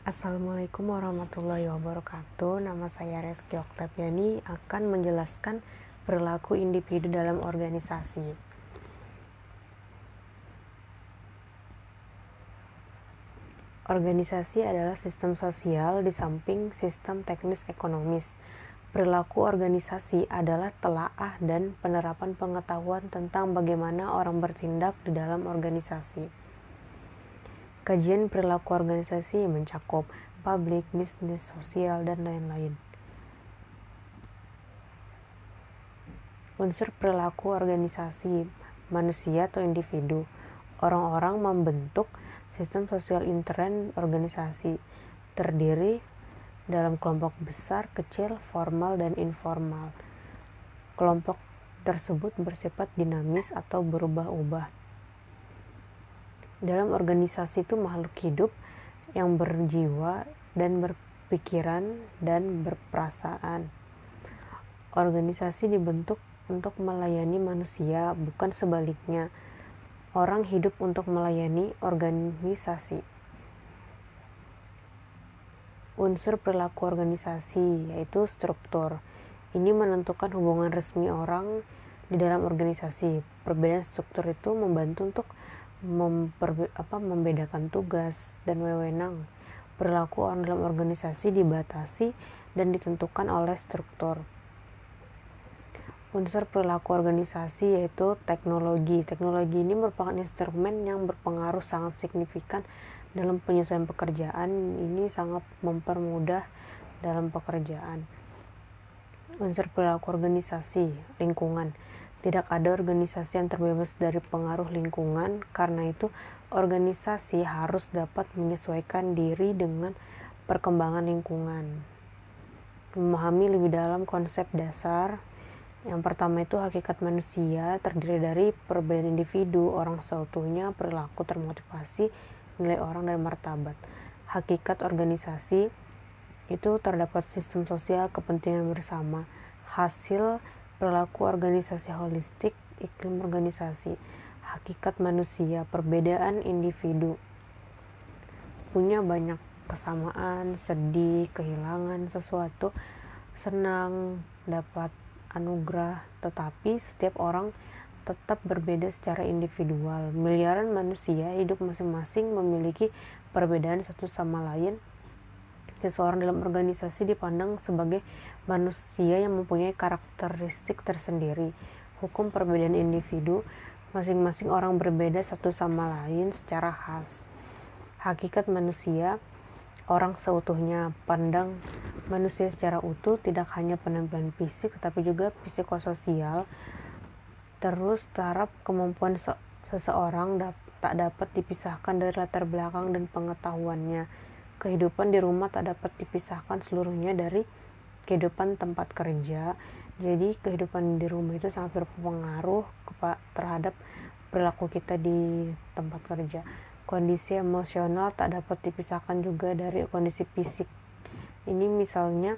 Assalamualaikum warahmatullahi wabarakatuh. Nama saya Reski Oktaviani akan menjelaskan perilaku individu dalam organisasi. Organisasi adalah sistem sosial di samping sistem teknis ekonomis. Perilaku organisasi adalah telaah dan penerapan pengetahuan tentang bagaimana orang bertindak di dalam organisasi. Kajian perilaku organisasi mencakup publik, bisnis, sosial, dan lain-lain. Unsur perilaku organisasi manusia atau individu. Orang-orang membentuk sistem sosial intern organisasi, terdiri dalam kelompok besar, kecil, formal, dan informal. Kelompok tersebut bersifat dinamis atau berubah-ubah. Dalam organisasi itu makhluk hidup yang berjiwa dan berpikiran dan berperasaan. Organisasi dibentuk untuk melayani manusia, bukan sebaliknya. Orang hidup untuk melayani organisasi. Unsur perilaku organisasi yaitu struktur. Ini menentukan hubungan resmi orang di dalam organisasi. Perbedaan struktur itu membantu untuk membedakan tugas dan wewenang. Perilaku orang dalam organisasi dibatasi dan ditentukan oleh struktur. Unsur perilaku organisasi yaitu teknologi. Teknologi ini merupakan instrumen yang berpengaruh sangat signifikan dalam penyelesaian pekerjaan. Ini sangat mempermudah dalam pekerjaan. Unsur perilaku organisasi, lingkungan. Tidak ada organisasi yang terbebas dari pengaruh lingkungan, karena itu organisasi harus dapat menyesuaikan diri dengan perkembangan lingkungan. Memahami lebih dalam konsep dasar. Yang pertama itu hakikat manusia terdiri dari perbedaan individu, orang seutuhnya, perilaku termotivasi, nilai orang, dan martabat. Hakikat organisasi itu terdapat sistem sosial, kepentingan bersama, hasil perilaku organisasi holistik, iklim organisasi. Hakikat manusia, perbedaan individu punya banyak kesamaan, sedih, kehilangan sesuatu, senang, dapat anugerah, tetapi setiap orang tetap berbeda secara individual. Miliaran manusia hidup masing-masing memiliki perbedaan satu sama lain. Seseorang dalam organisasi dipandang sebagai manusia yang mempunyai karakteristik tersendiri. Hukum perbedaan individu, masing-masing orang berbeda satu sama lain secara khas. Hakikat manusia, orang seutuhnya, pandang manusia secara utuh, tidak hanya penampilan fisik tetapi juga psikososial. Terus taraf kemampuan seseorang tak dapat dipisahkan dari latar belakang dan pengetahuannya. Kehidupan di rumah tak dapat dipisahkan seluruhnya dari kehidupan tempat kerja. Jadi kehidupan di rumah itu sangat berpengaruh terhadap perilaku kita di tempat kerja. Kondisi emosional tak dapat dipisahkan juga dari kondisi fisik. Ini misalnya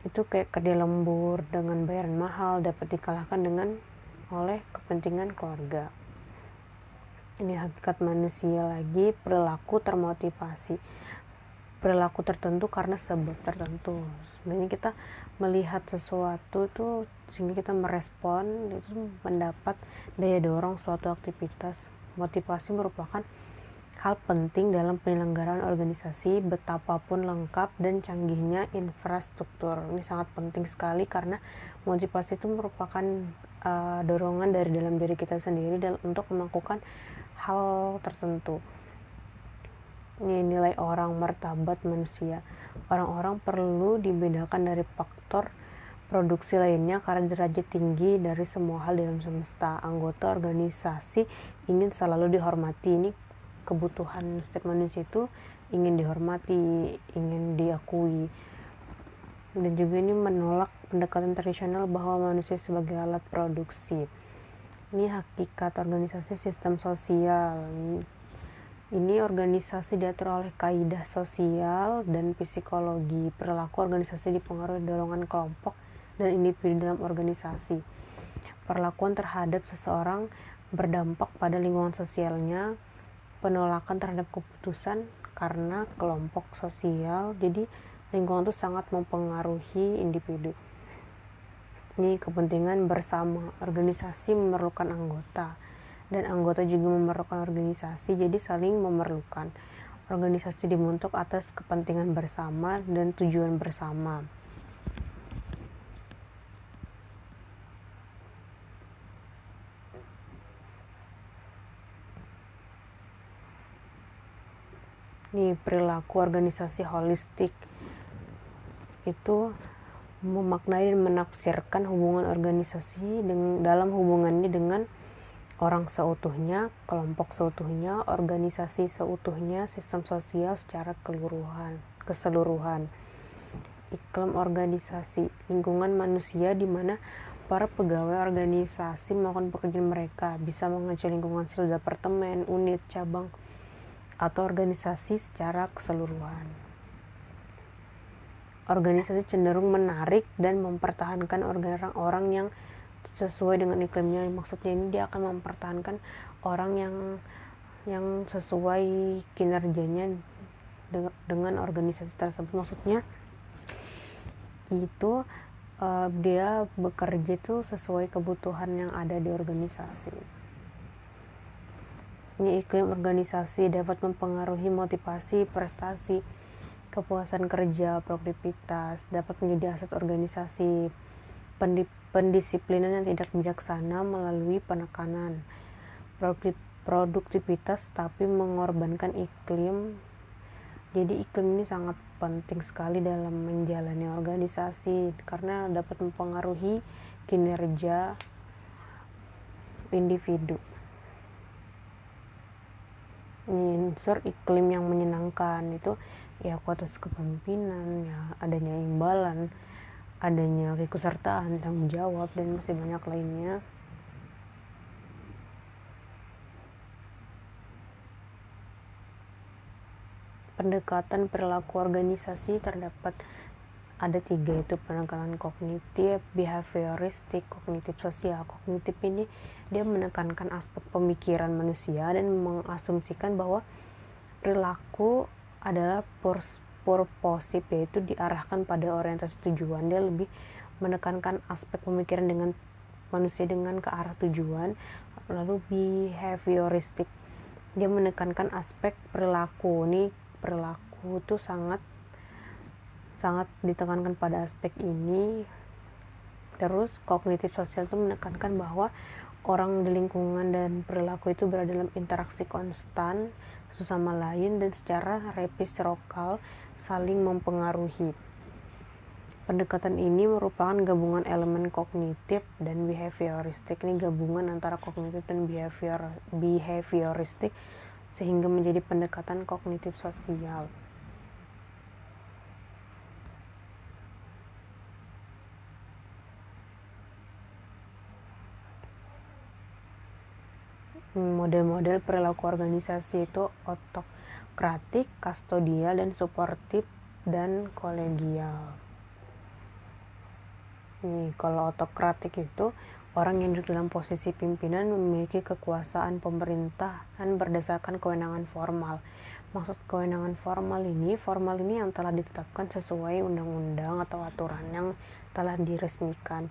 itu kayak kerja lembur dengan bayaran mahal dapat dikalahkan oleh kepentingan keluarga. Ini hakikat manusia lagi, perilaku termotivasi. Perilaku tertentu karena sebab tertentu. Sebenarnya kita melihat sesuatu itu sehingga kita merespon, itu mendapat daya dorong suatu aktivitas. Motivasi merupakan hal penting dalam penyelenggaraan organisasi, betapapun lengkap dan canggihnya infrastruktur. Ini sangat penting sekali karena motivasi itu merupakan dorongan dari dalam diri kita sendiri untuk melakukan hal tertentu. Ini nilai orang, martabat manusia. Orang-orang perlu dibedakan dari faktor produksi lainnya karena derajat tinggi dari semua hal dalam semesta. Anggota organisasi ingin selalu dihormati. Ini kebutuhan setiap manusia itu ingin dihormati, ingin diakui. Dan juga ini menolak pendekatan tradisional bahwa manusia sebagai alat produksi. Ini hakikat organisasi sistem sosial. Ini organisasi diatur oleh kaidah sosial dan psikologi. Perilaku organisasi dipengaruhi dorongan kelompok dan individu dalam organisasi. Perlakuan terhadap seseorang berdampak pada lingkungan sosialnya. Penolakan terhadap keputusan karena kelompok sosial. Jadi lingkungan itu sangat mempengaruhi individu. Ini kepentingan bersama. Organisasi memerlukan anggota dan anggota juga memerlukan organisasi, jadi saling memerlukan. Organisasi dibentuk atas kepentingan bersama dan tujuan bersama. Nih, perilaku organisasi holistik itu memaknai dan menafsirkan hubungan organisasi dalam hubungannya dengan orang seutuhnya, kelompok seutuhnya, organisasi seutuhnya, sistem sosial secara keseluruhan. Iklim organisasi, lingkungan manusia di mana para pegawai organisasi melakukan pekerjaan mereka, bisa mengacu lingkungan sel departemen, unit, cabang, atau organisasi secara keseluruhan. Organisasi cenderung menarik dan mempertahankan orang-orang yang sesuai dengan iklimnya. Maksudnya ini dia akan mempertahankan orang yang sesuai kinerjanya dengan organisasi tersebut. Maksudnya itu dia bekerja itu sesuai kebutuhan yang ada di organisasi. Ini iklim organisasi dapat mempengaruhi motivasi, prestasi, kepuasan kerja, produktivitas, dapat menjadi aset organisasi. Pendisiplinan yang tidak bijaksana melalui penekanan produktivitas tapi mengorbankan iklim. Jadi iklim ini sangat penting sekali dalam menjalani organisasi karena dapat mempengaruhi kinerja individu. Ini unsur iklim yang menyenangkan itu ya kualitas kepemimpinan, ya adanya imbalan, adanya keikutsertaan, tanggung jawab, dan masih banyak lainnya. Pendekatan perilaku organisasi terdapat ada 3, yaitu pendekatan kognitif, behavioristik, kognitif sosial. Kognitif ini dia menekankan aspek pemikiran manusia dan mengasumsikan bahwa perilaku adalah purposif, yaitu diarahkan pada orientasi tujuan. Dia lebih menekankan aspek pemikiran dengan manusia dengan ke arah tujuan. Lalu behavioristik, dia menekankan aspek perilaku. Ini perilaku itu sangat ditekankan pada aspek ini. Terus kognitif sosial itu menekankan bahwa orang di lingkungan dan perilaku itu berada dalam interaksi konstan satu sama lain dan secara resiprokal saling mempengaruhi. Pendekatan ini merupakan gabungan elemen kognitif dan behavioristik. Ini gabungan antara kognitif dan behavioristik sehingga menjadi pendekatan kognitif sosial. Model-model perilaku organisasi itu otokratik, kustodial, dan suportif, dan kolegial. Kalau otokratik itu orang yang duduk dalam posisi pimpinan memiliki kekuasaan pemerintahan berdasarkan kewenangan formal. Maksud kewenangan formal ini yang telah ditetapkan sesuai undang-undang atau aturan yang telah diresmikan.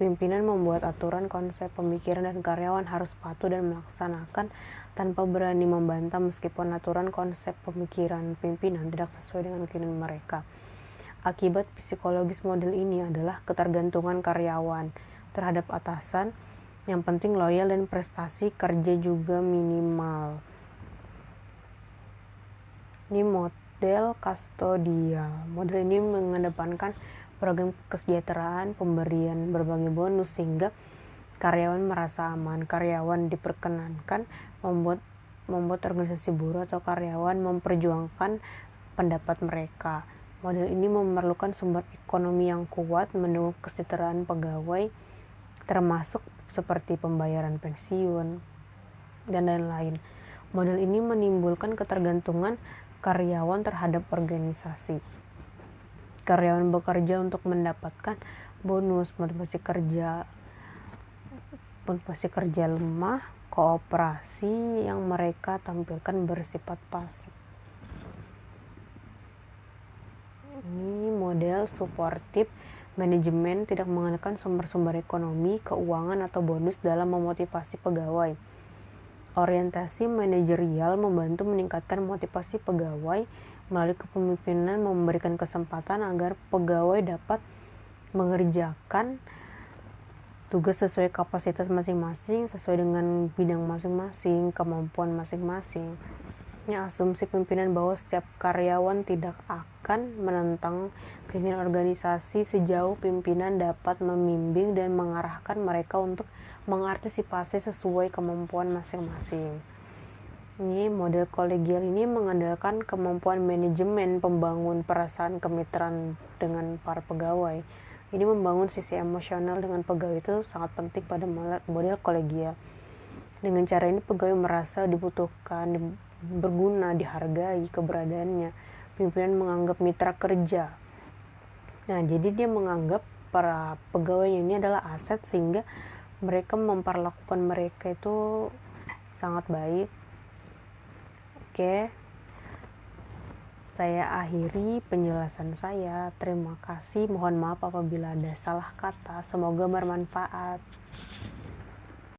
Pimpinan membuat aturan, konsep, pemikiran, dan karyawan harus patuh dan melaksanakan tanpa berani membantah meskipun aturan, konsep, pemikiran pimpinan tidak sesuai dengan keinginan mereka. Akibat psikologis model ini adalah ketergantungan karyawan terhadap atasan, yang penting loyal dan prestasi kerja juga minimal. Ini model kustodial. Model ini mengedepankan program kesejahteraan, pemberian berbagai bonus sehingga karyawan merasa aman. Karyawan diperkenankan membuat organisasi buruh atau karyawan memperjuangkan pendapat mereka. Model ini memerlukan sumber ekonomi yang kuat mendukung kesejahteraan pegawai, termasuk seperti pembayaran pensiun dan lain-lain. Model ini menimbulkan ketergantungan karyawan terhadap organisasi. Karyawan bekerja untuk mendapatkan bonus, motivasi kerja lemah, kooperasi yang mereka tampilkan bersifat pasif. adalah suportif manajemen, tidak menggunakan sumber-sumber ekonomi, keuangan, atau bonus dalam memotivasi pegawai. Orientasi manajerial membantu meningkatkan motivasi pegawai melalui kepemimpinan, memberikan kesempatan agar pegawai dapat mengerjakan tugas sesuai kapasitas masing-masing, sesuai dengan bidang masing-masing, kemampuan masing-masing. Asumsi pimpinan bahwa setiap karyawan tidak akan menentang keinginan organisasi sejauh pimpinan dapat membimbing dan mengarahkan mereka untuk mengantisipasi sesuai kemampuan masing-masing. Ini model kolegial ini mengandalkan kemampuan manajemen membangun perasaan kemitraan dengan para pegawai. Ini membangun sisi emosional dengan pegawai itu sangat penting pada model kolegial. Dengan cara ini pegawai merasa dibutuhkan, berguna, dihargai keberadaannya. Pimpinan menganggap mitra kerja. Nah, jadi dia menganggap para pegawai ini adalah aset sehingga mereka memperlakukan mereka itu sangat baik. Oke. Saya akhiri penjelasan saya. Terima kasih. Mohon maaf apabila ada salah kata. Semoga bermanfaat.